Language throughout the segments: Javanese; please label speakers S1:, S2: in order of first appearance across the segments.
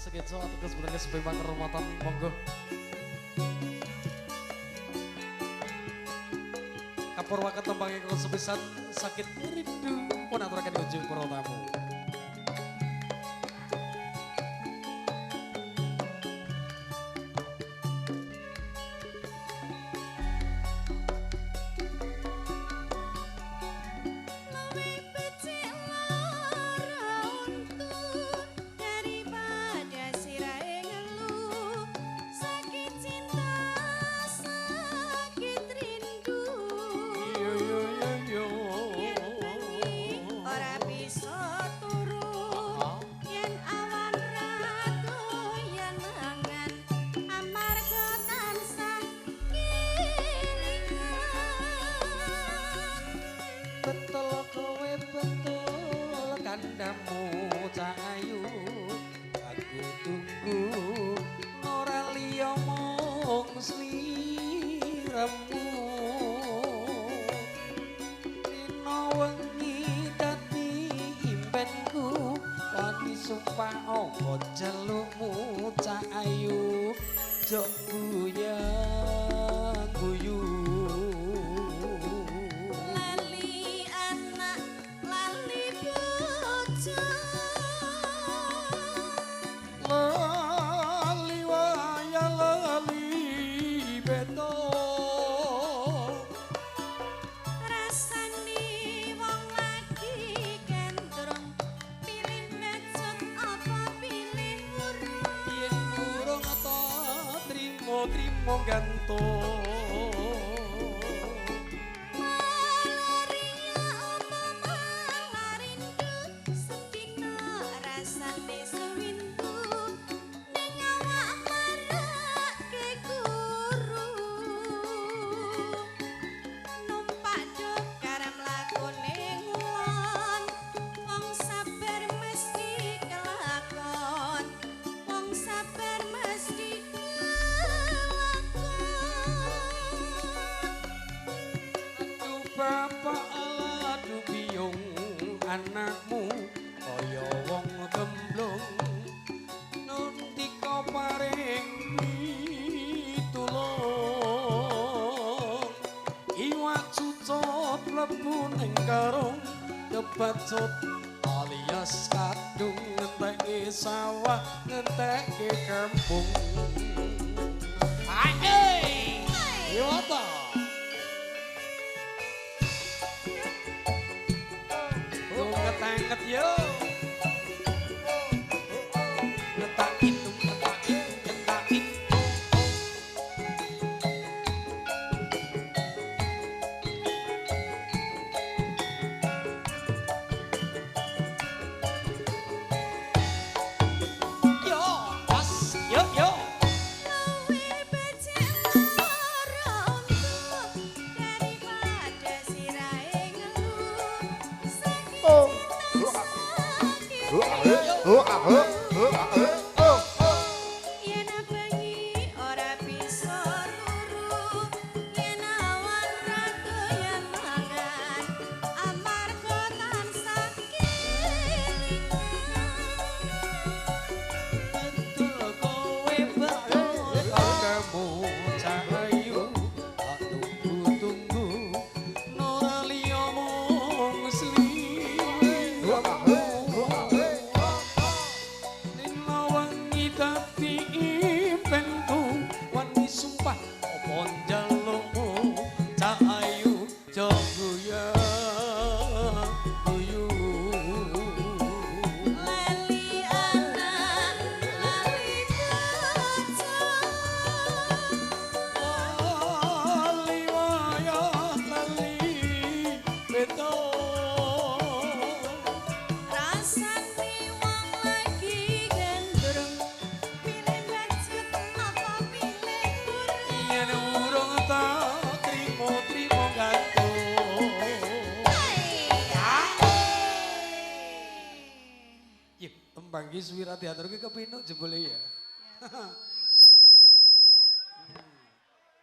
S1: Segitu atau sebenarnya sebebang kehormatan monggo. Kapur wakat tembang yang sepisan sakit rindu pun aturakan di ujung para tamu. Betul kowe betul kandamu cahayu aku tunggu ora liya mung sliramu dina wengi dadi impenku wani sumpah apa jalukmu cahayu jok guyang guyu trimo gantung
S2: malaria apa malarindu sedina rasane sewindu ning awak marake guru numpak jokaram lakone ngulon wong sabar mesti kelakon wong sabar mesti
S1: bapak ladu biyung anakmu kaya wong gemblung nundika paring pitulung iwak cucut mlebu ning karung kebacut alias kadung ngenteke sawah ngenteke kampung ae yo ta ngetanget yo ngetak itu ngetak itu ngetak itu yo pas yo yo
S2: yen bengi ora bisa turu yen awan ra doyan mangan amarga tansah kelingan
S1: betul kowe betul kamu cahayu tak tunggu-tunggu nora liya mung sliramu sumpah apa njalukmu cahayu joguya guyu
S2: lali anak lali bocah
S1: lali wayah lali beto
S2: rasane wong lagi gendreng pilih bacut apa pilih kurang
S1: yen urung tak trimo gantung yuk tembang iki suwira diaturke kepinuk jebule ya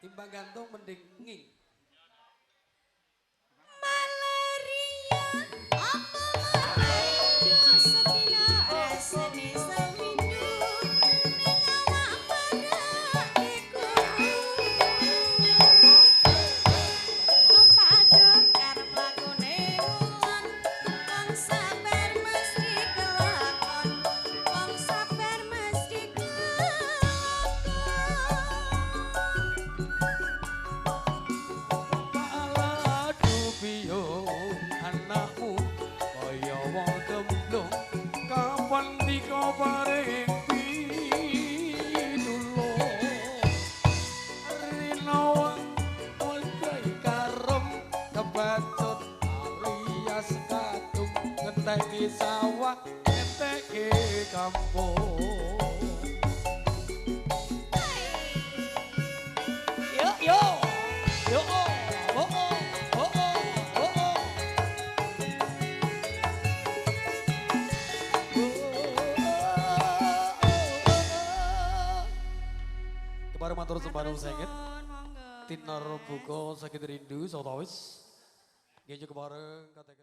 S1: timbang gantung mending nging
S2: malaria apa malaria sedina rasane sewindu
S1: paring pitulung rino wajah karem kebatut alias kadung ngenteki sawah ngenteki kampung yo yo yo oh oh oh oh oh Kepada matur sembahun sengit Tinar buka sakit rindu sawetawis nggih kebareng katakan